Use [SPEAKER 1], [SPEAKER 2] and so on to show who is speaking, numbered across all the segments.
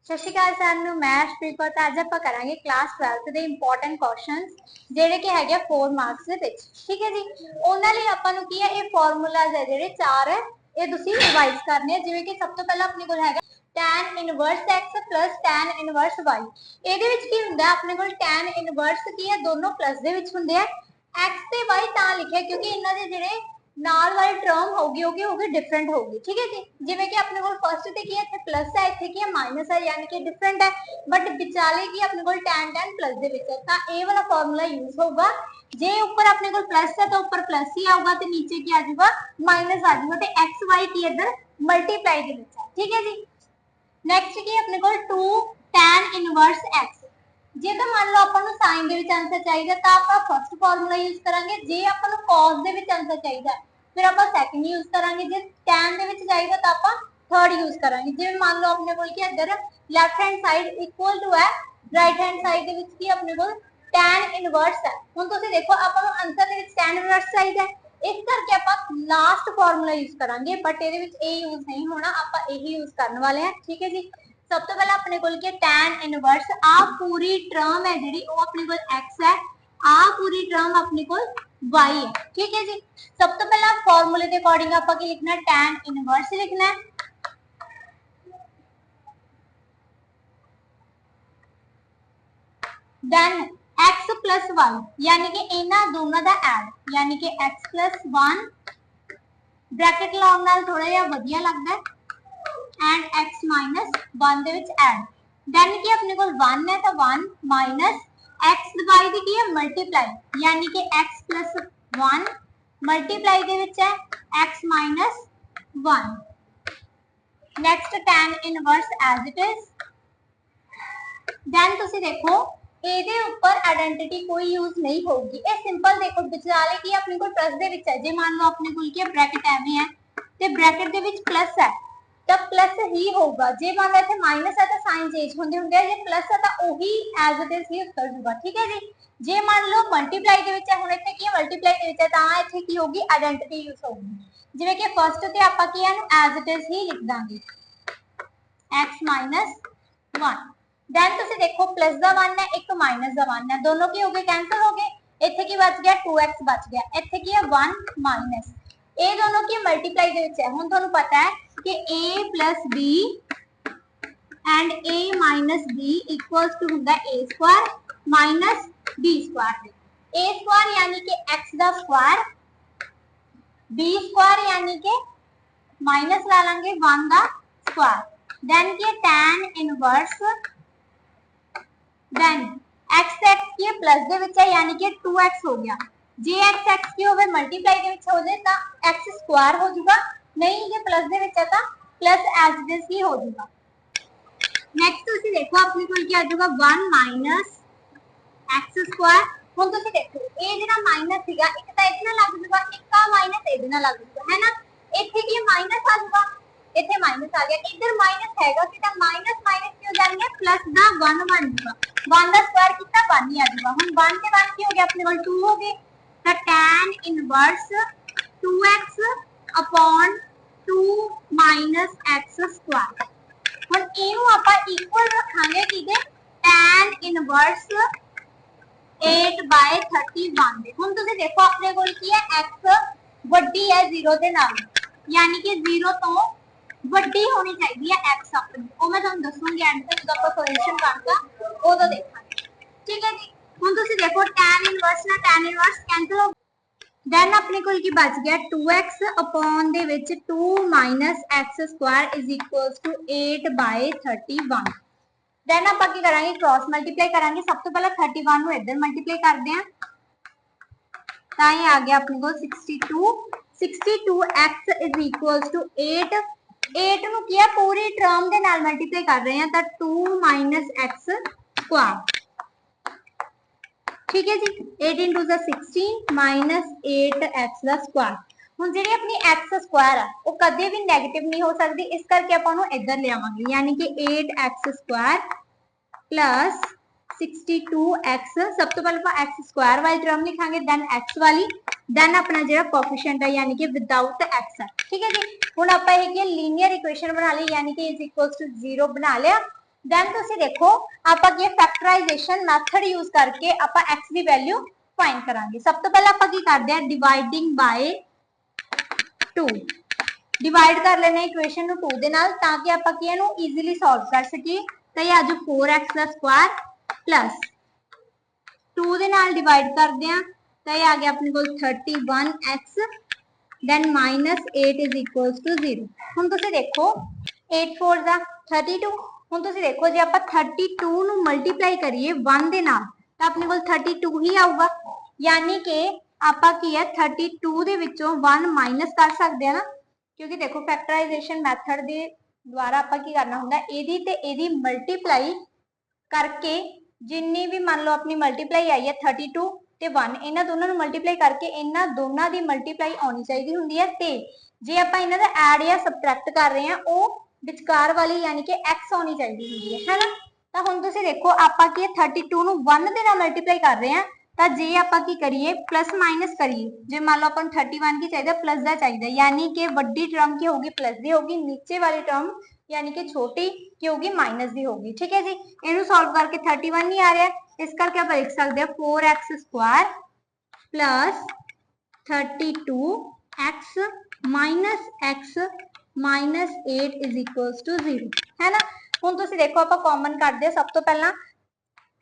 [SPEAKER 1] ਸਤਿ ਸ਼੍ਰੀ ਅਕਾਲ ਸਾਨੂੰ ਮੈਂ ਅਰਸ਼ਪ੍ਰੀਤ ਕੌਰ ਤੇ ਅੱਜ ਆਪਾਂ ਕਰਾਂਗੇ ਕਲਾਸ 12th ਦੇ ਇੰਪੋਰਟੈਂਟ ਕੁਐਸਚਨਸ ਜਿਹੜੇ ਕਿ ਹੈਗੇ 4 ਮਾਰਕਸ ਦੇ ਵਿੱਚ। ਠੀਕ ਹੈ ਜੀ, ਉਹਨਾਂ ਲਈ ਆਪਾਂ ਨੂੰ ਕੀ ਹੈ ਇਹ ਫਾਰਮੂਲਾਜ਼ ਹੈ ਜਿਹੜੇ ਚਾਰ ਹੈ ਇਹ ਤੁਸੀਂ ਰਿਵਾਈਜ਼ ਕਰਨੇ ਆ। ਜਿਵੇਂ ਕਿ ਸਭ ਤੋਂ ਪਹਿਲਾਂ ਆਪਣੇ ਕੋਲ ਹੈਗਾ tan inverse x tan inverse y। ਇਹਦੇ ਵਿੱਚ ਕੀ ਹੁੰਦਾ ਆਪਣੇ ਕੋਲ tan ਇਨਵਰਸ ਕੀ ਹੈ ਦੋਨੋਂ ਪਲੱਸ ਦੇ ਵਿੱਚ ਹੁੰਦੇ ਆ। x ਤੇ y ਤਾਂ ਲਿਖਿਆ ਕਿਉਂਕਿ ਇਹਨਾਂ ਦੇ ਜਿਹੜੇ ਨਾਲ ਵਾਲੀ ਟਰਮ होगी ਉਹ ਕੀ होगी डिफरेंट होगी। ठीक है जी, जिवें कि अपने कोल फर्स्ट ते की है इत्थे प्लस है इत्थे की है माइनस है यानी कि डिफरेंट है, बट विचाले की अपने कोल tan प्लस दे विच है तां ए वाला फार्मूला यूज होगा। जे ऊपर अपने कोल प्लस है तो ऊपर प्लस ही आऊगा ते नीचे की आ जाऊगा माइनस आ जाऊगा ते x y की इधर मल्टीप्लाई दे विच है। ठीक है जी, नेक्स्ट की अपने कोल 2 tan इनवर्स x। ਜੇ ਤਾਂ ਮੰਨ ਲਓ ਆਪਾਂ ਨੂੰ sin ਦੇ ਵਿੱਚ ਆਨਸਰ ਚਾਹੀਦਾ ਤਾਂ ਆਪਾਂ ਫਰਸਟ ਫਾਰਮੂਲਾ ਯੂਜ਼ ਕਰਾਂਗੇ। ਜੇ ਆਪਾਂ ਨੂੰ cos ਦੇ ਵਿੱਚ ਆਨਸਰ ਚਾਹੀਦਾ ਫਿਰ ਆਪਾਂ ਸੈਕੰਡ ਯੂਜ਼ ਕਰਾਂਗੇ। ਜੇ tan ਦੇ ਵਿੱਚ ਚਾਹੀਦਾ ਤਾਂ ਆਪਾਂ ਥਰਡ ਯੂਜ਼ ਕਰਾਂਗੇ। ਜਿਵੇਂ ਮੰਨ ਲਓ ਆਪਣੇ ਕੋਲ ਕੀ ਇੱਧਰ left hand side equal to ਹੈ ਰਾਈਟ ਹੈਂਡ ਸਾਈਡ ਦੇ ਵਿੱਚ ਕੀ ਆਪਣੇ ਕੋਲ tan ਇਨਵਰਸ ਹੈ। ਹੁਣ ਤੁਸੀਂ ਦੇਖੋ ਆਪਾਂ ਨੂੰ ਆਨਸਰ ਦੇ ਵਿੱਚ tan ਇਨਵਰਸ ਚਾਹੀਦਾ ਇਸ ਕਰਕੇ ਆਪਾਂ ਲਾਸਟ ਫਾਰਮੂਲਾ ਯੂਜ਼ ਕਰਾਂਗੇ, ਬਟ ਇਹਦੇ ਵਿੱਚ ਇਹ ਯੂਜ਼ ਨਹੀਂ ਹੋਣਾ, ਆਪਾਂ ਇਹੀ ਯੂਜ਼ ਕਰਨ ਵਾਲੇ ਹਾਂ। ਠੀਕ ਹੈ ਜੀ, सब तो पहला अपने कोल tan इनवर्स आ पूरी टर्म है जी वो अपने कोल x है, आ पूरी टर्म अपने कोल y है। ठीक है जी, सब तो पहला फॉर्मूले के अकॉर्डिंग आपा की लिखना tan इनवर्स लिखना है। देन x प्लस y यानी कि इन्हां दोनों का ऐड यानी कि x प्लस 1 ब्रैकेट लाउण नाल थोड़ा जिहा वधिया लगदा है एंड x माइनस 1 दे विच ऐड। देन की अपने कोल 1 है तो 1 माइनस x y दी की है मल्टीप्लाई यानी कि x प्लस 1 मल्टीप्लाई दे विच है x minus 1। Next tan inverse as it is. Then तुसी देखो ਇਹਦੇ ਉੱਪਰ ਆਇਡੈਂटिटी कोई यूज नहीं होगी, ਇਹ ਸਿੰਪਲ ਦੇਖੋ ਵਿਚਾਲੇ ਕੀ ਆਪਣੇ ਕੋਲ ਪਲੱਸ ਦੇ ਵਿੱਚ ਹੈ। ਜੇ ਮੰਨ ਲਓ ਆਪਣੇ ਕੋਲ ਕੀ ਬ੍ਰੈਕਟ ਐਵੇਂ ਹੈ ਤੇ ਬ੍ਰੈਕਟ ਦੇ ਵਿੱਚ ਪਲੱਸ ਹੈ ਤਾਂ प्लस ही होगा। जे मान लो इथे माइनस है तो साइन चेंज होंदे होंदे जे प्लस है तो वही एज इट इज ही उत्तर होगा। ठीक है जी, जे मान लो मल्टीप्लाई दे विच है हुण इथे की मल्टीप्लाई दे विच है तां इथे की होगी आइडेंटिटी यूज होगी। जिवें कि फर्स्ट ते आपां की है एज इट इज ही लिख दांगे x माइनस 1। देन तुसीं देखो प्लस दा 1 है एक माइनस दा 1 है, दोनों की हो गए कैंसिल हो गए। इथे की बच गया 2x बच गया, इथे की है 1 माइनस ए दोनों की मल्टीप्लाई दे विच है। हुण तुहानूं पता है कि a plus b and a minus b equals to होंदा a square minus b square. a square यानी कि x दा स्क्वायर, b स्क्वायर यानी कि माइनस ला लांगे 1 दा स्क्वायर। देन की tan इनवर्स देन x की प्लस दे विच है यानी कि 2x हो गया। जे x की होवे मल्टीप्लाई दे विच हो जाए ता x स्क्वायर हो जाएगा, नहीं ये प्लस दे विच है ता प्लस एज इट इज ही हो जाएगा। नेक्स्ट तुसी देखो अपने कोल क्या आ जाएगा 1 माइनस x स्क्वायर। हुण तुसी देखो ए जेड़ा माइनस सीगा एक ता इधर लग जाएगा एक का माइनस इधर लग जाएगा है ना, इथे की माइनस आ जाएगा इथे माइनस आ गया, इधर माइनस हैगा कि ता माइनस माइनस की हो जाएंगे प्लस दा 1 बन जाएगा। 1 दा स्क्वायर कितना 1 ही आ जाएगा। हुण 1 के 1 की हो गया अपने कोल 2 हो गए ता tan inverse 2x upon 2 minus x square. हुण इनू आपां इक्वल रखांगे किदे tan इनवर्स 8/31 दे। हुण तुसीं देखो अपने कोल की है x वड्डी है 0 दे नाल यानी कि 0 तो वड्डी होनी चाहिए है x अपनी, वो मैं तुहानूं दसूंगी एंड तक जब ਆਪਾਂ सॉल्यूशन करदा उदों देखांगे। ठीक है जी, हुण तुसीं देखो tan इनवर्स ना tan इनवर्स कैंसिल हो। देन अपने कोल की बच गया 2x अपॉन दे विच 2 minus x square is equals to 8/31। Then आपां की करांगे क्रॉस मल्टीप्लाई करांगे। सब तो पहला 31 नूं इधर मल्टीप्लाई करदे हां तां ये आ गया अपने कोल 62x इज इक्वल्स टू 8 नूं की है पूरी टर्म दे नाल मल्टीप्लाई कर रहे हैं तां 2 माइनस x स्क्वायर। ठीक है जी, 8 इंटू 16 माइनस 8x दा स्क्वायर। हुण जिहड़ी अपनी x स्क्वायर है वो कदे भी नेगेटिव नहीं हो सकती, इस करके आपां नूं इधर ले आवांगे यानी कि 8x स्क्वायर प्लस 62x। सब तो पहले आपां x स्क्वायर वाली टर्म लिखांगे देन x वाली देन अपना जो कोफिशिएंट है यानी कि विदाउट x है। ठीक है जी, हुण आपां ये लीनियर इक्वेशन बना ली यानी कि इज इक्वल्स टू 0 बना लिया। देन तुसी देखो आपां की फैक्टराइजेशन मैथड यूज करके आपां x की वैल्यू फाइंड करांगे। सब तो पहले आपां की करदे हैं डिवाइडिंग बाय 2, डिवाइड कर लेने इक्वेशन नु 2 दे नाल ताकि आपां की इहनू इजीली सॉल्व कर सकीए। तो ये आज 4x दा स्क्वायर प्लस 2 दे नाल डिवाइड करदे हैं तो ये आ गया अपने कोल 31x then -8 is equals to 0। हुण तुसी देखो 8 4 दा 32। हुण तुसी देखो जे आपां 32 नु मल्टीप्लाई करिए 1 दे नाल तो अपने कोल 32 ही आऊगा, यानी कि आपां की है 32 दे विचों 1 माइनस कर सकदे हैं ना, क्योंकि देखो फैक्टराइजेशन मैथड दे द्वारा आपां की करना हुंदा एदी ते एदी मल्टीप्लाई करके जिन्नी भी मान लो अपनी मल्टीप्लाई आई है 32 ਤੇ 1 ਇਹਨਾਂ ਦੋਨਾਂ ਨੂੰ ਮਲਟੀਪਲਾਈ ਕਰਕੇ ਇਹਨਾਂ ਦੋਨਾਂ ਦੀ ਮਲਟੀਪਲਾਈ ਆਉਣੀ ਚਾਹੀਦੀ ਹੁੰਦੀ ਹੈ ਤੇ ਜੇ ਆਪਾਂ ਇਹਨਾਂ ਦਾ ਐਡ ਜਾਂ ਸਬਟ੍ਰੈਕਟ ਕਰ ਰਹੇ ਹਾਂ ਉਹ ਵਿਚਕਾਰ ਵਾਲੀ ਯਾਨੀ ਕਿ x ਆਉਣੀ ਚਾਹੀਦੀ ਹੁੰਦੀ ਹੈ ਹੈਨਾ। ਤਾਂ ਹੁਣ ਤੁਸੀਂ ਦੇਖੋ ਆਪਾਂ ਕੀ 32 ਨੂੰ 1 ਦੇ ਨਾਲ ਮਲਟੀਪਲਾਈ ਕਰ ਰਹੇ ਹਾਂ ਤਾਂ ਜੇ ਆਪਾਂ ਕੀ ਕਰੀਏ ਪਲੱਸ ਮਾਈਨਸ ਕਰੀਏ, ਜੇ ਮੰਨ ਲਓ ਆਪਾਂ ਨੂੰ 31 ਕੀ ਚਾਹੀਦਾ प्लस ਦਾ ਚਾਹੀਦਾ यानी कि ਵੱਡੀ ਟਰਮ ਕੀ ਹੋगी प्लस ਦੀ होगी, नीचे वाली टर्म यानी कि छोटी की होगी माइनस दी होगी। ठीक है जी, इनू सॉल्व करके 31 नहीं आ रहा है इस करके आप लिख सकते हैं 4x square plus 32x minus x minus 8 is equals to 0 है ना। हुण तुसीं देखो आप कॉमन करते सब तो पहला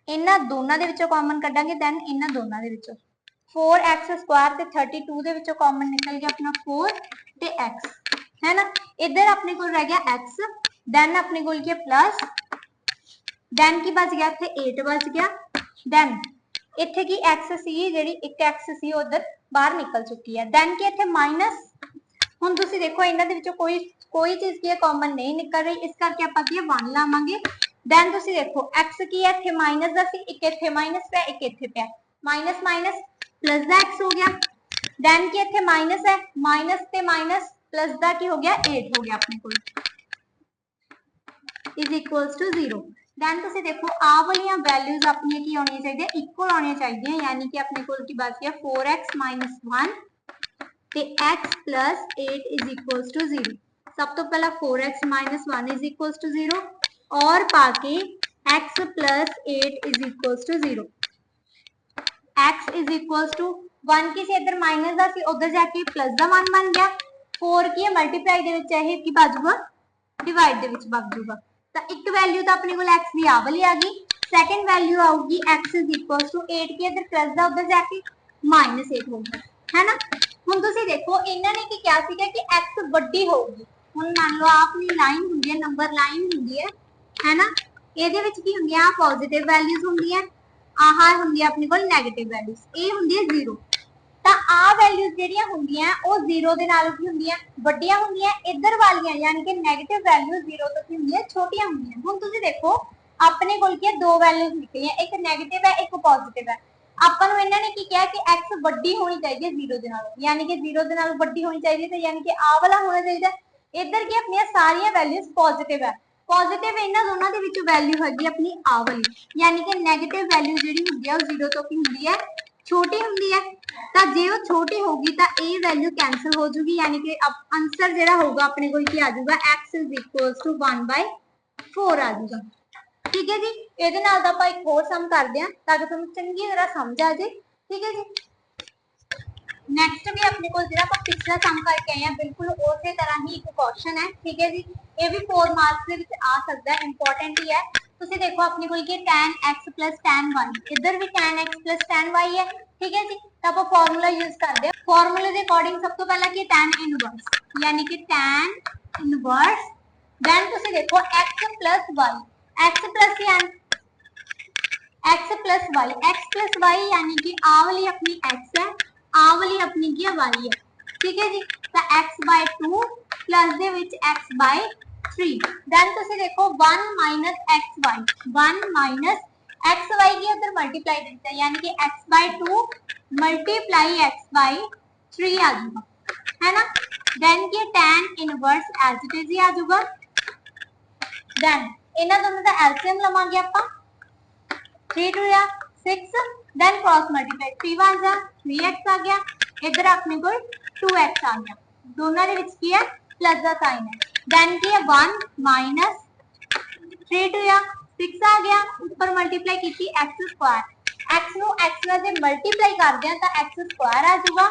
[SPEAKER 1] इन्हां दोनों दे विचों कॉमन कड्डांगे दैन इन्हां दोनों दे विचों 4x स्क्वायर ते 32 दे विचों कॉमन निकल गया अपना 4 ते x है ना। इधर अपने को रह गया x देन अपने को क्या प्लस देन की बच गया इत्थे 8 बच गया देन इत्थे की x सी जेडी एक x सी उधर बाहर निकल चुकी है देन की इत्थे माइनस। हुण तुसीं देखो इन्हां दे विचों कोई चीज की कॉमन नहीं निकल रही इस करके आपां की 1 लावांगे देन तुसीं देखो x की है इत्थे माइनस दा सी एक इत्थे माइनस पे एक इत्थे पे माइनस माइनस प्लस दा x हो गया देन की इत्थे माइनस है माइनस ते माइनस प्लस दा की हो गया 8 हो गया अपने को इज इक्वल्स टू 0। देन तुसीं देखो आ वालियां वैल्यूज अपनी की होनी चाहिए इक्वल होनी चाहिए यानी कि अपने को की बच गया 4x माइनस 1 ते x plus 8 is equals to 0। सब तो पहला 4x minus 1 is equals to 0 और पाके x plus 8 is equals to 0 x is equals to 1 की से इधर माइनस दा सी उधर जाके प्लस दा 1 बन गया 4 की मल्टीप्लाई दे विच है की बाजूगा डिवाइड दे विच बच जाऊगा तो एक वैल्यू तो अपने को x की आ वाली आ गई सेकंड वैल्यू आऊगी x इज इक्वल्स टू 8 की इधर प्लस दा उधर जाके माइनस 8 हो गया है ना। हुण तुसीं देखो इन्हां ने की क्या सीगा कि x बड़ी होगी। हुण मान लो आपनी लाइन हुंदी है नंबर लाइन हुंदी है ना, ਇਹਦੇ ਵਿੱਚ ਕੀ ਹੁੰਦੀਆਂ ਪੋਜ਼ਿਟਿਵ ਵੈਲਿਊਜ਼ ਹੁੰਦੀਆਂ ਆਹ ਹੁੰਦੀ ਆਪਣੀ ਕੋਲ 네ਗੇਟਿਵ ਵੈਲਿਊਜ਼ ਇਹ ਹੁੰਦੀ ਹੈ 0 ਤਾਂ ਆ ਵੈਲਿਊਜ਼ ਜਿਹੜੀਆਂ ਹੁੰਦੀਆਂ ਉਹ 0 ਦੇ ਨਾਲ ਕੀ ਹੁੰਦੀਆਂ ਵੱਡੀਆਂ ਹੁੰਦੀਆਂ ਇੱਧਰ ਵਾਲੀਆਂ ਯਾਨੀ ਕਿ 네ਗੇਟਿਵ ਵੈਲਿਊਜ਼ 0 ਤੋਂ ਕੀ ਹੁੰਦੀਆਂ ਛੋਟੀਆਂ ਹੁੰਦੀਆਂ। ਹੁਣ ਤੁਸੀਂ ਦੇਖੋ ਆਪਣੇ ਕੋਲ ਕੀ ਦੋ ਵੈਲਿਊਜ਼ ਲਿਖੀਆਂ ਇੱਕ 네ਗੇਟਿਵ ਹੈ ਇੱਕ ਪੋਜ਼ਿਟਿਵ ਹੈ ਆਪਾਂ ਨੂੰ ਇਹਨਾਂ ਨੇ ਕੀ ਕਿਹਾ ਕਿ x ਵੱਡੀ ਹੋਣੀ ਚਾਹੀਦੀ ਹੈ 0 ਦੇ ਨਾਲ ਯਾਨੀ ਕਿ 0 ਦੇ ਨਾਲ ਵੱਡੀ ਹੋਣੀ ਚਾਹੀਦੀ ਹੈ ਯਾਨੀ ਕਿ ਆ ਵਾਲਾ ਹੋਣਾ ਚਾਹੀਦਾ ਇੱਧਰ ਕੀ ਆਪਣੀਆਂ ਸਾਰੀਆਂ ਵੈਲਿਊਜ਼ ਪੋਜ਼ਿਟਿਵ ਹੈ पॉजिटिव इन्हां दोनों दे विच वैल्यू हैगी अपनी आ वाली यानी कि नेगेटिव वैल्यू जिहड़ी हुंदी है 0 तो की हुंदी है छोटी हुंदी है तां जे वो छोटी होगी तां ए वैल्यू कैंसिल हो जूगी यानी कि आंसर जिहड़ा होगा अपने कोल की आ जाऊगा x इज इक्वल्स टू 1/4 आ जाऊगा। ठीक है जी, इहदे नाल दा आपां एक होर सम करदे हां ताकि तुहानूं चंगी तरह समझ आ जाए। ठीक है जी, नेक्स्ट भी अपने को जो पिछला सम करके आए हैं बिल्कुल उसी तरह ही एक क्वेश्चन है। ठीक है जी, ये भी 4 मार्क्स के विच आ सकता है इंपॉर्टेंट ही है। तुसी देखो अपने को tan x plus tan y इधर भी tan x plus tan y है। ठीक है जी, तो आप फॉर्मूला यूज करते हैं फॉर्मूले के अकॉर्डिंग सब तो पहला की tan इनवर्स यानी कि tan इनवर्स देन तुसी देखो x plus y x plus y यानी कि आ वाली अपनी x है आ वाली अपनी की y है। ठीक है जी, तो x/2 प्लस दे विच x/3 देन तुसी देखो 1 माइनस xy 1 माइनस xy की उधर मल्टीप्लाई करते हैं यानी कि x/2 मल्टीप्लाई x/3 आ जाएगा है ना। देन की tan inverse as it is ही आ जाएगा देन इन्हां दोनों दा एलसीएम लवांगे आपां 3 2 या 6 देन क्रॉस मल्टीप्लाई 3 1 जा 3x आ गया इधर अपने को 2x आ गया दोनों दे विच की है प्लस का साइन है देन की है 1 माइनस 3 2 या 6 आ गया, ऊपर मल्टीप्लाई की एक्स स्क्वायर, एक्स नु एक्स नाल जे मल्टीप्लाई करदे हैं तो एक्स स्क्वायर आ जाऊगा।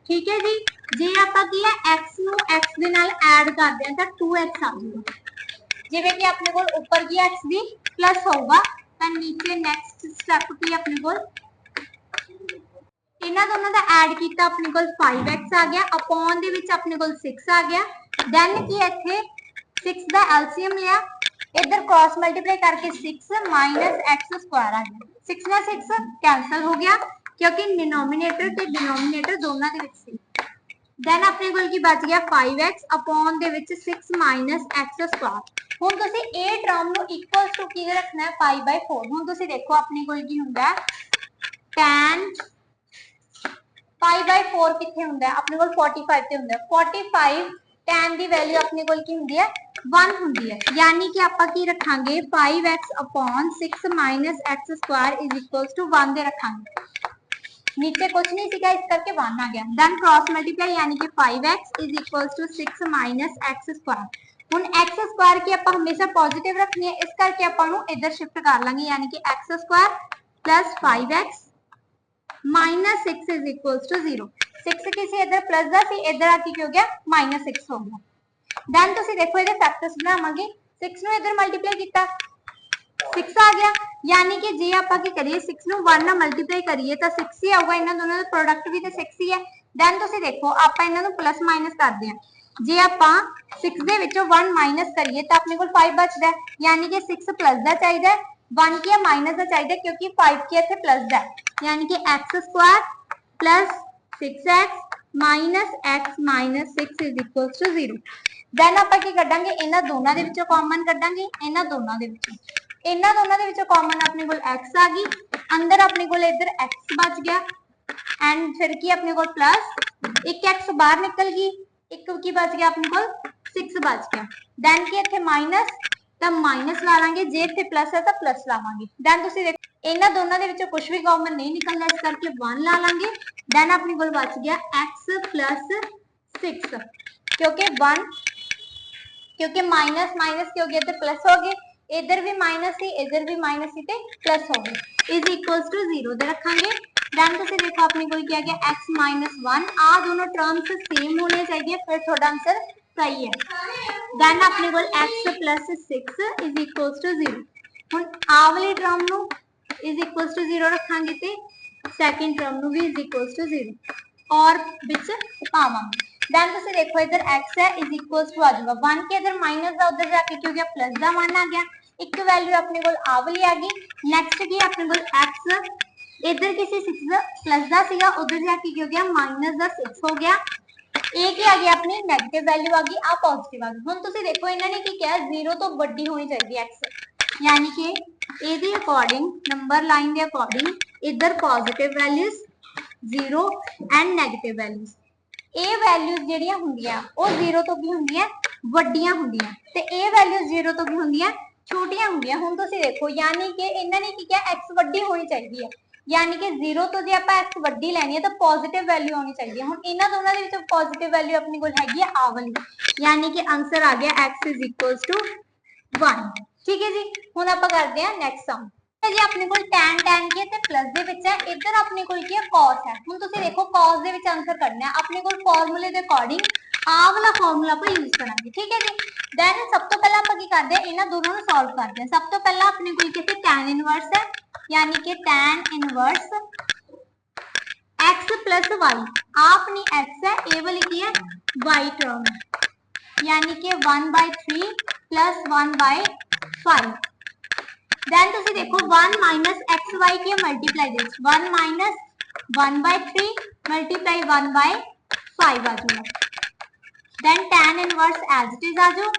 [SPEAKER 1] ठीक है जी, जे आपां की है एक्स नु एक्स दे नाल ऐड करदे हैं तो 2x आ जाऊगा। जिवें कि अपने कोल ऊपर की एक्स भी प्लस होगा तो नीचे नेक्स्ट स्टेप की अपने कोल इन्हां दोनों का ऐड किया अपने कोल 5x आ गया, अपॉन दे विच अपने कोल 6 आ गया। देन की इत्थे 6 दा एलसीएम लिया, इधर क्रॉस मल्टीप्लाई करके 6 माइनस एक्स स्क्वायर आ गया। 6 ना 6 कैंसल हो गया क्योंकि डिनोमिनेटर ते डिनोमिनेटर दोनों दे विच सी। देन अपने कोल की बच गया 5x अपॉन दे विच 6 माइनस एक्स स्क्वायर। हुण तुसीं ए टर्म नूं इक्वल टू की रखना है 5/4। हुण तुसीं देखो अपने कोल की हुंदा है tan 5/4 किथे हुंदा है अपने कोल 45 ते हुंदा है। 45 tan दी वैल्यू अपने कोल की हुंदी है 1 हुंदी है, यानी कि आपां की रखांगे 5x upon 6 minus x square is equals to 1 दे रखांगे। नीचे कुछ नहीं सीखा इस करके 1 आ गया। देन क्रॉस मल्टीप्लाई यानी कि 5x is equals to 6 minus x square. हुण एक्स स्क्वायर की आपां हमेशा पॉजिटिव रखनी है, इस करके आपां नूं इधर शिफ्ट कर लांगे, यानी कि x square plus 5x minus 6 is equals to 0। 6 किसी इधर प्लस दा सी, इधर आके की हो गया माइनस 6 हो गया। देन तुसीं देखो इहदे फैक्टर्स बनावांगे, 6 नूं इधर मल्टीप्लाई कीता 6 आ गया, यानी कि जे आपां की करिए 6 नूं 1 नाल मल्टीप्लाई करिए तो 6 ही आऊगा। इन्हां दोनों दा प्रोडक्ट भी तो 6 ही है। देन तुसीं देखो आपां इन्हां नूं प्लस माइनस करदे हां, जे आपां 6 दे विचों 1 माइनस करिए तो अपने कोल 5 बचदा है, यानी कि 6 प्लस दा चाहिदा है, 1 की माइनस दा चाहिदा है क्योंकि 5 की इत्थे प्लस दा है, यानी कि x square plus 6x minus x minus 6 is equals to 0। Then आपां की कड्डांगे इन्हां दोनों दे विचों कॉमन कड्डांगे, इन्हां दोनों दे विचों इन्हां दोनों दे विचों कॉमन अपने कोल x आ गई, अंदर अपने कोल इधर x बच गया एंड फिर की अपने कोल प्लस एक x बाहर निकल गई, एक की बच गया अपने कोल 6 बच गया। देन की इत्थे माइनस तो माइनस ला लांगे, जे इत्थे प्लस है तो प्लस लावांगे। देन तुसीं देखो इन्हां दोनों दे विचों कुछ भी कॉमन नहीं निकलदा, इस करके 1 ला लांगे। देन अपने कोल बच गया x प्लस 6 क्योंकि 1 क्योंकि माइनस माइनस की हो गया तो प्लस हो गए, इधर भी माइनस थी इधर भी माइनस थी तो प्लस हो गए इज इक्वल्स टू 0 दे रखांगे। देन तुसीं देखो अपने कोल क्या गया x माइनस 1, आ दोनों टर्म्स सेम होने चाहिए फिर थोड़ा आंसर सही है। देन अपने कोल x plus 6 is equals to 0। हुण आ वाली टर्म नूं इज इक्वल्स टू 0 रखांगे ते सेकंड टर्म नूं भी इज इक्वल्स टू 0 और विच पावांगे। देन तुसीं देखो इधर x है इज इक्वल्स टू आ जाएगा 1 के इधर माइनस दा उधर जाके क्यों गया प्लस दा 1 आ गया, एक वैल्यू अपने कोल आ वाली आ गई। नेक्स्ट की अपने कोल x इधर किसी 6 प्लस दा सीगा उधर जाके क्यों गया माइनस दा 6 हो गया, ए की आ गई अपनी नेगेटिव वैल्यू आ गई, आ पॉजिटिव आ गई। हुण तुसीं देखो इन्हां ने की किया 0 तो बड़ी होनी चाहिए x, यानी कि ए दे अकॉर्डिंग नंबर लाइन दे अकॉर्डिंग इधर positive values 0 and negative values. A values ਜਿਹੜੀਆਂ ਹੁੰਦੀਆਂ ਉਹ 0 ਤੋਂ ਕੀ ਹੁੰਦੀਆਂ ਵੱਡੀਆਂ ਹੁੰਦੀਆਂ ਤੇ ਇਹ ਵੈਲਿਊਜ਼ 0 ਤੋਂ ਕੀ ਹੁੰਦੀਆਂ ਛੋਟੀਆਂ ਹੁੰਦੀਆਂ। ਹੁਣ ਤੁਸੀਂ ਦੇਖੋ ਯਾਨੀ ਕਿ ਇਹਨਾਂ ਨੇ ਕੀ ਕਿਹਾ x ਵੱਡੀ ਹੋਣੀ ਚਾਹੀਦੀ ਹੈ, यानी कि 0 तो जे ਆਪਾਂ x ਵੱਡੀ ਲੈਣੀ ਹੈ ਤਾਂ ਪੋਜ਼ਿਟਿਵ ਵੈਲਿਊ ਆਉਣੀ ਚਾਹੀਦੀ ਹੈ। ਹੁਣ ਇਹਨਾਂ ਦੋਨਾਂ ਦੇ ਵਿੱਚੋਂ ਪੋਜ਼ਿਟਿਵ ਵੈਲਿਊ ਆਪਣੀ ਕੋਲ ਹੈਗੀ ਹੈ ਆ ਵਾਲੀ, यानी कि आंसर आ गया x = 1। ठीक है जी, ਹੁਣ ਆਪਾਂ ਕਰਦੇ ਹਾਂ ਨੈਕਸਟ ਸਮ। जी अपने को tan tan की है प्लस दे विच है, इधर अपने को की है cos है। हुण तुसीं देखो cos दे विच आंसर करना है अपने को फार्मूले दे अकॉर्डिंग आ वाला फार्मूला ਆਪਾਂ यूज करांगे। ठीक है जी, देन सब तो पहला ਆਪਾਂ की करते हैं इन्हां दोनों ਨੂੰ सॉल्व करते हैं। सब तो पहला अपने को किथे tan इनवर्स है, यानी कि tan inverse x plus y, अपनी x है ए वाली की है y टर्म है, यानी कि 1/3 प्लस 1/5। देन तुसी देखो 1 माइनस एक्स वाई की मल्टीप्लाई दिस 1 माइनस 1/3 मल्टीप्लाई 1/5 आ जाएगा। Then tan inverse as it is आ जाओ,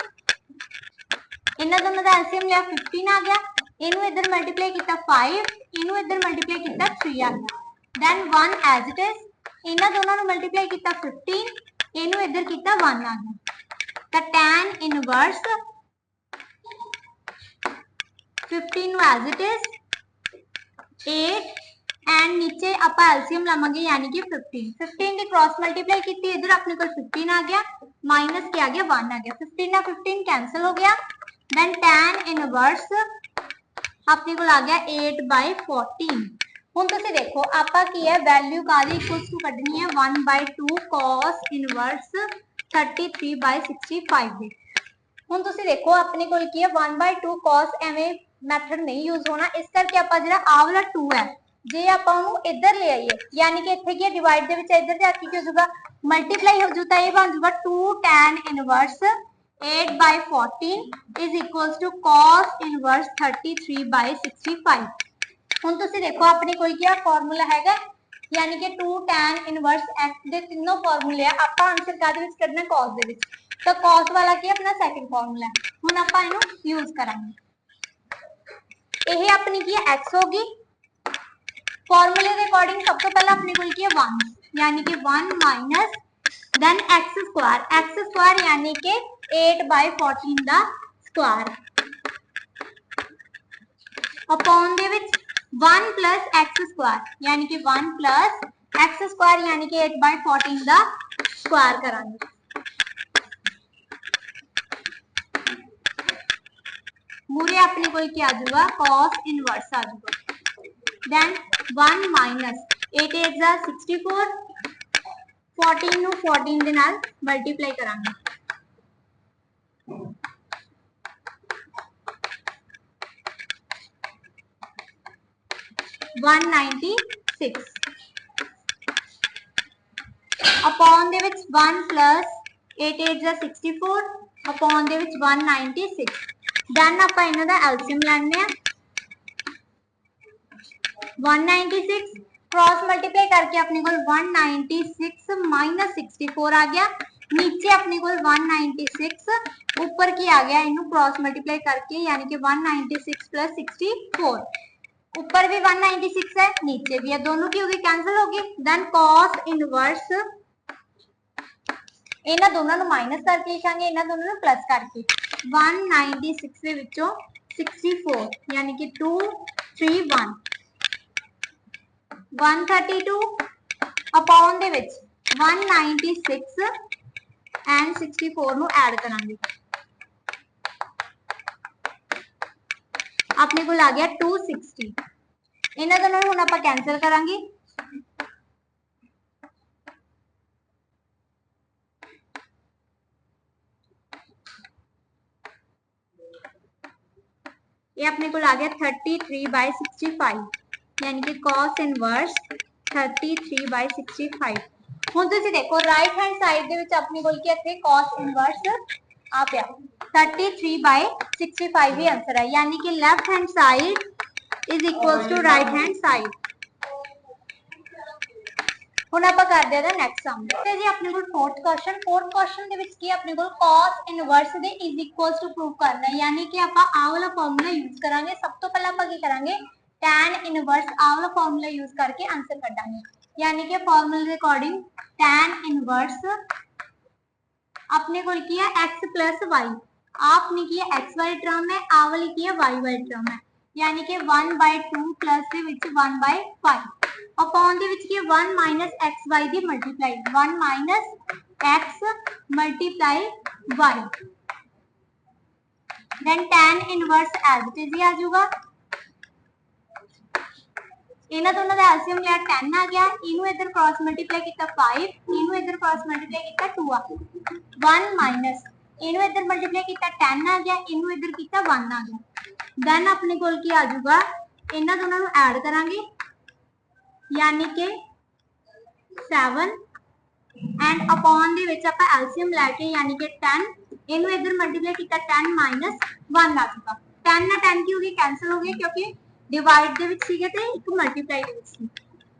[SPEAKER 1] इन्हां दोनों दा एलसीएम लिया 15 आ गया, इनू इधर मल्टीप्लाई किया 5, इनू इधर मल्टीप्लाई किया 3 आ गया। देन 1 एज इट इज, इन्हां दोनों नु मल्टीप्लाई किया 15, इनू इधर किया 1 आ गया। तो tan inverse 15 as it is 8 and नीचे आप एलसीएम लावांगे यानी कि 15 15 की क्रॉस मल्टीप्लाई की इधर अपने को 15 आ गया, माइनस क्या आ गया 1 आ गया, 15 ना 15 कैंसिल हो गया। देन tan इनवर्स अपने को आ गया 8/14। ਹੁਣ ਤੁਸੀਂ ਦੇਖੋ ਆਪਾਂ ਕੀ ਹੈ ਵੈਲਿਊ ਕਾਦੀ ਇਕੁਅਲਸ ਟੂ ਕੱਢਣੀ ਹੈ 1/2 cos ਇਨਵਰਸ 33/65 ਦੀ। ਹੁਣ ਤੁਸੀਂ ਦੇਖੋ ਆਪਣੇ ਕੋਲ ਕੀ ਹੈ 1/2 cos ਐਵੇਂ ਮੈਥਡ ਨਹੀਂ ਯੂਜ਼ ਹੋਣਾ, ਇਸ ਕਰਕੇ ਆਪਾਂ ਜਿਹੜਾ ਆ ਵਾਲਾ 2 ਹੈ ਜੇ ਆਪਾਂ ਉਹਨੂੰ ਇੱਧਰ ਲੈ ਆਈਏ ਯਾਨੀ ਕਿ ਇੱਥੇ ਕੀ ਹੈ ਡਿਵਾਈਡ ਦੇ ਵਿੱਚ ਇੱਧਰ ਜਾ ਕੇ ਕੀ ਹੋ ਜਾਊਗਾ ਮਲਟੀਪਲਾਈ ਹੋ ਜੂ ਤਾਂ ਇਹ ਬਣ ਜਾਊਗਾ 2 tan inverse 8/14 is equals to cos inverse 33/65। ਹੁਣ ਤੁਸੀਂ ਦੇਖੋ ਆਪਣੇ ਕੋਲ ਕੀ ਫਾਰਮੂਲਾ ਹੈਗਾ ਯਾਨੀ ਕਿ 2 tan ਇਨਵਰਸ x ਦੇ ਤਿੰਨੋਂ ਫਾਰਮੂਲੇ ਆ, ਆਪਾਂ ਆਨਸਰ ਕਾਦੇ ਵਿੱਚ ਕੱਢਣਾ cos ਦੇ ਵਿੱਚ, ਤਾਂ cos ਵਾਲਾ ਕੀ ਆਪਣਾ ਸੈਕੰਡ ਫਾਰਮੂਲਾ। ਹੁਣ ਆਪਾਂ ਇਹਨੂੰ ਯੂਜ਼ ਕਰਾਂਗੇ। ਇਹ ਆਪਣੀ ਕੀ ਹੈ x ਹੋਗੀ, ਫਾਰਮੂਲੇ ਦੇ ਅਕੋਰਡਿੰਗ ਸਭ ਤੋਂ ਪਹਿਲਾਂ ਆਪਣੇ ਕੋਲ ਕੀ ਹੈ 1 यानी कि 1 माइनस देन x स्क्वायर यानी कि 8/14 ਦਾ स्क्वायर अपॉन ਦੇ ਵਿੱਚ 1 plus x स्क्वायर यानी कि 1 plus x स्क्वायर यानी कि 8/14 ਦਾ स्क्वायर ਕਰਾਂਗੇ। ਮੂਰੇ ਆਪਣੇ ਕੋਲ ਕੀ ਆ ਜਾਊਗਾ cos ਇਨਵਰਸ ਆ ਜਾਊਗਾ। देन 1 माइनस 8 8 जा 64 14 ਨੂੰ 14 ਦੇ ਨਾਲ ਮਲਟੀਪਲਾਈ ਕਰਾਂਗੇ। अपॉन ਦੇ ਵਿੱਚ 1 plus 8 8 जा 64 अपॉन ਦੇ ਵਿੱਚ 196। देन ਆਪਾਂ ਇਹਨਾਂ ਦਾ ਐਲਸੀਐਮ ਲੈਣੇ ਆ 196 क्रॉस मल्टीप्लाई करके अपने को 196 माइनस 64 आ गया। नीचे अपने को 196 ऊपर की आ गया इन्हों क्रॉस मल्टीप्लाई करके यानी कि 196 प्लस 64 ऊपर भी 196 है नीचे भी है, दोनों की होगी कैंसिल होगी। देन cos इनवर्स इन्हां दोनों ਨੂੰ माइनस करके लिखांगे, इन्हां दोनों ਨੂੰ प्लस करके 196 ਦੇ ਵਿੱਚੋਂ 64 यानी कि 231 132 अपॉन ਦੇ ਵਿੱਚ 196 एंड 64 ਨੂੰ ਐਡ ਕਰਾਂਗੇ। ਆਪਣੇ ਕੋਲ ਆ ਗਿਆ 260। ਇਹਨਾਂ ਦੋਨਾਂ ਨੂੰ ਹੁਣ ਆਪਾਂ ਕੈਨਸਲ ਕਰਾਂਗੇ। ये अपने को आ गया 33/65 यानी कि cos इनवर्स 33/65। ਹੁਣ ਤੁਸੀਂ ਦੇਖੋ ਰਾਈਟ ਹੈਂਡ ਸਾਈਡ ਦੇ ਵਿੱਚ ਆਪਣੇ ਕੋਲ ਕੀ ਇੱਥੇ cos ਇਨਵਰਸ ਆ ਪਿਆ 33/65 ਹੀ ਆਨਸਰ ਹੈ यानी कि left hand side is equals to right hand side. ਹੁਣ ਆਪਾਂ ਕਰਦੇ ਹਾਂ ਨੈਕਸਟ ਸਮ ਤੇ ਜੀ ਆਪਣੇ ਕੋਲ ਫੋਰਥ ਕੁਐਸਚਨ ਦੇ ਵਿੱਚ ਕੀ ਆਪਣੇ ਕੋਲ cos ਇਨਵਰਸ ਦੇ ਇਜ਼ ਇਕੁਅਲਸ ਟੂ ਪ੍ਰੂਵ ਕਰਨਾ ਹੈ यानी कि ਆਪਾਂ ਆਹ ਵਾਲਾ ਫਾਰਮੂਲਾ ਯੂਜ਼ ਕਰਾਂਗੇ। ਸਭ ਤੋਂ ਪਹਿਲਾਂ ਆਪਾਂ ਕੀ ਕਰਾਂਗੇ tan ਇਨਵਰਸ ਆਹ ਵਾਲਾ ਫਾਰਮੂਲਾ ਯੂਜ਼ ਕਰਕੇ ਆਨਸਰ ਕੱਢਾਂਗੇ यानी कि फॉर्मूले के अकॉर्डिंग tan इनवर्स अपने को की है x प्लस वाई, आपने की है x वाली टर्म है, आ वाली की है y वाली टर्म है यानी कि 1/2 प्लस ਦੇ ਵਿੱਚ 1/5 अपॉन ਦੇ ਵਿੱਚ ਕੀ 1 माइनस x y ਦੀ multiply 1 minus x multiply y then tan inverse as it is ही आ जाऊगा। इन्हां दोनों का एलसीएम लिया 10 आ गया, इनू इधर क्रॉस मल्टीप्लाई किया 5, इनू इधर क्रॉस मल्टीप्लाई किया 2 आ गया। 1 माइनस इनू इधर मल्टीप्लाई किया 10 आ गया, इनू इधर किया 1 आ गया। देन अपने कोल की आ जाऊगा इन्हां दोनों ਨੂੰ ऐड करांगे यानी कि 7 एंड अपॉन ਦੇ ਵਿੱਚ ਆਪਾਂ एलसीएम लेके यानी कि 10 इनू इधर मल्टीप्लाई किया 10 माइनस 1 आ जाऊगा। 10 ना 10 की होगी कैंसिल हो गई क्योंकि डिवाइड ਦੇ ਵਿੱਚ ਸੀਗੇ ਤੇ ਇੱਕ ਮਲਟੀਪਲਾਈ ਦੇ ਵਿੱਚ ਸੀ।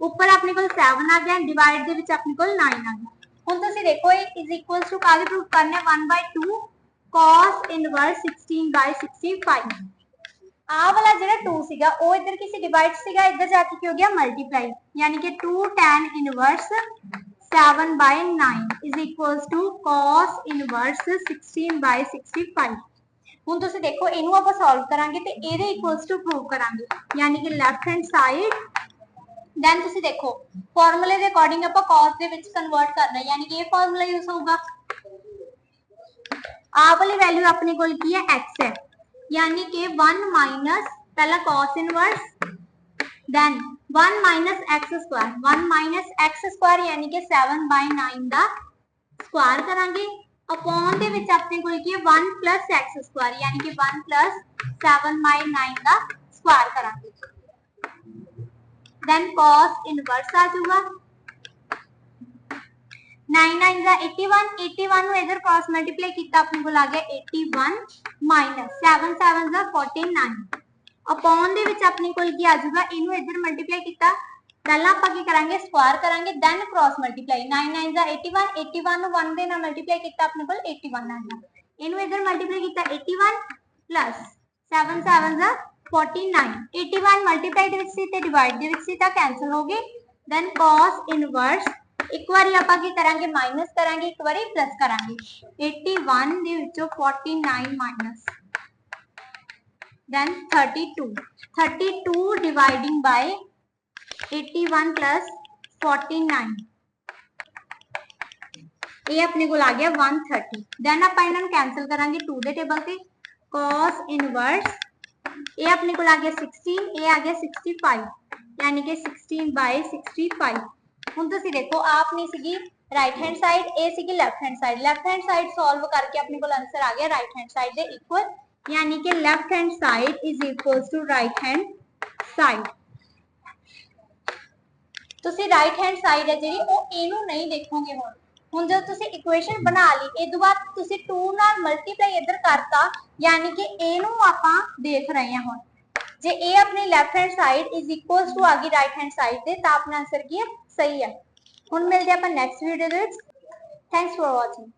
[SPEAKER 1] ਉੱਪਰ ਆਪਣੇ ਕੋਲ 7 ਆ ਗਿਆ, ਡਿਵਾਈਡ ਦੇ ਵਿੱਚ ਆਪਣੇ ਕੋਲ 9 ਆ ਗਿਆ। ਹੁਣ ਤੁਸੀਂ ਦੇਖੋ ਇਹ ਇਜ਼ ਇਕੁਅਲਸ ਟੂ ਕਾਹਦੇ ਪ੍ਰੂਫ ਕਰਨਾ ਹੈ 1/2 cos ਇਨਵਰਸ 16/65। ਆ ਵਾਲਾ ਜਿਹੜਾ 2 ਸੀਗਾ ਉਹ ਇੱਧਰ ਕਿਸੇ ਡਿਵਾਈਡ ਸੀਗਾ, ਇੱਧਰ ਜਾ ਕੇ ਕੀ ਹੋ ਗਿਆ ਮਲਟੀਪਲਾਈ ਯਾਨੀ ਕਿ 2 tan inverse 7/9 is equals to cos inverse 16/65। ਹੁਣ ਤੁਸੀਂ ਦੇਖੋ ਇਹਨੂੰ ਆਪਾਂ ਸੋਲਵ ਕਰਾਂਗੇ ਤੇ ਇਹਦੇ ਇਕੁਅਲਸ ਟੂ ਪ੍ਰੂਵ ਕਰਾਂਗੇ ਯਾਨੀ ਕਿ ਲੈਫਟ ਹੈਂਡ ਸਾਈਡ। ਦੈਨ ਤੁਸੀਂ ਦੇਖੋ ਫਾਰਮੂਲੇ ਦੇ ਅਕੋਰਡਿੰਗ ਆਪਾਂ cos ਦੇ ਵਿੱਚ ਕਨਵਰਟ ਕਰਨਾ ਯਾਨੀ ਕਿ ਇਹ ਫਾਰਮੂਲਾ ਯੂਜ਼ ਹੋਊਗਾ आ वाली वैल्यू अपने कोल की है x है, यानी कि 1 माइनस पहला cos inverse, then 1 minus x square, 1 minus x square यानी कि 7/9 दा स्क्वायर करांगे, अपॉन दे विच अपने कोल की है 1 प्लस एक्स स्क्वायर यानी कि 1 प्लस 7/9 दा स्क्वायर करांगे, देन cos इनवर्स आ जाऊगा 9 9 जा 81, 81 ਨੂੰ इधर क्रॉस मल्टीप्लाई किया अपने को आ गया 81 माइनस 7 7 जा 49 अपॉन दे विच अपने को की आ जाऊगा इनु इधर मल्टीप्लाई किया, पहला ਆਪਾਂ ਕੀ ਕਰਾਂਗੇ ਸਕੁਆयर ਕਰਾਂਗੇ देन क्रॉस मल्टीप्लाई 9 9 जा 81, 81 ਨੂੰ 1 ਦੇ ਨਾਲ ਮਲਟੀਪलाई ਕੀਤਾ ਆਪਣੇ ਕੋਲ 81 ਆ ਗਿਆ, ਇਹਨੂੰ ਇਧਰ ਮਲਟੀਪलाई ਕੀਤਾ 81 प्लस 7 7 जा 49, 81 मल्टीप्लाई ਦੇ ਵਿੱਚ ਸੀ ਤੇ ਡਿਵਾਈਡ ਦੇ ਵਿੱਚ ਸੀ ਤਾਂ ਕੈਨਸਲ ਹੋ ਗਏ, देन cos इनवर्स एक बारी ਆਪਾਂ ਕੀ ਕਰਾਂਗੇ ਮਾਈਨਸ ਕਰਾਂਗੇ, ਇੱਕ ਵਾਰੀ ਪਲੱਸ ਕਰਾਂਗੇ, 81 ਦੇ ਵਿੱਚੋਂ 49 minus, then 32 dividing by 81 plus 49 ਇਹ ਆਪਣੇ ਕੋਲ ਆ ਗਿਆ 130, then ਆਪਾਂ ਇਹਨਾਂ ਨੂੰ ਕੈਨਸਲ ਕਰਾਂਗੇ 2 ਦੇ ਟੇਬਲ ਤੇ, cos ਇਨਵਰਸ ਇਹ ਆਪਣੇ ਕੋਲ ਆ ਗਿਆ 60, ਇਹ ਆ ਗਿਆ 65 यानी कि 16/65। ਹੁਣ ਤੁਸੀਂ ਦੇਖੋ ਆਪਣੀ ਸੀਗੀ ਰਾਈਟ ਹੈਂਡ ਸਾਈਡ, ਇਹ ਸੀਗੀ left hand side, left hand side solve ਕਰਕੇ ਆਪਣੇ ਕੋਲ ਆਨਸਰ ਆ ਗਿਆ ਰਾਈਟ ਹੈਂਡ ਸਾਈਡ ਦੇ ਇਕੁਅਲ, यानी कि left hand side is equals to right hand side. ਤੁਸੀਂ ਰਾਈਟ ਹੈਂਡ ਸਾਈਡ ਹੈ ਜਿਹੜੀ ਉਹ ਇਹਨੂੰ ਨਹੀਂ ਦੇਖੋਗੇ, ਹੁਣ ਜਦ ਤੁਸੀਂ ਇਕੁਏਸ਼ਨ ਬਣਾ ਲਈ ਇਹ ਤੋਂ ਬਾਅਦ ਤੁਸੀਂ 2 ਨਾਲ ਮਲਟੀਪਲਾਈ ਇੱਧਰ ਕਰਤਾ, यानी कि ਇਹਨੂੰ ਆਪਾਂ ਦੇਖ ਰਹੇ ਹਾਂ, ਹੁਣ ਜੇ ਇਹ ਆਪਣੀ left hand side is equals to ਆ ਗਈ ਰਾਈਟ ਹੈਂਡ ਸਾਈਡ ਦੇ ਤਾਂ ਆਪਣਾ ਆਨਸਰ ਕੀ ਹੈ ਸਹੀ ਹੈ। ਹੁਣ ਮਿਲਦੇ ਆਪਾਂ ਨੈਕਸਟ ਵੀਡੀਓ ਦੇ ਵਿੱਚ, ਥੈਂਕਸ ਫॉर ਵਾਚਿੰਗ।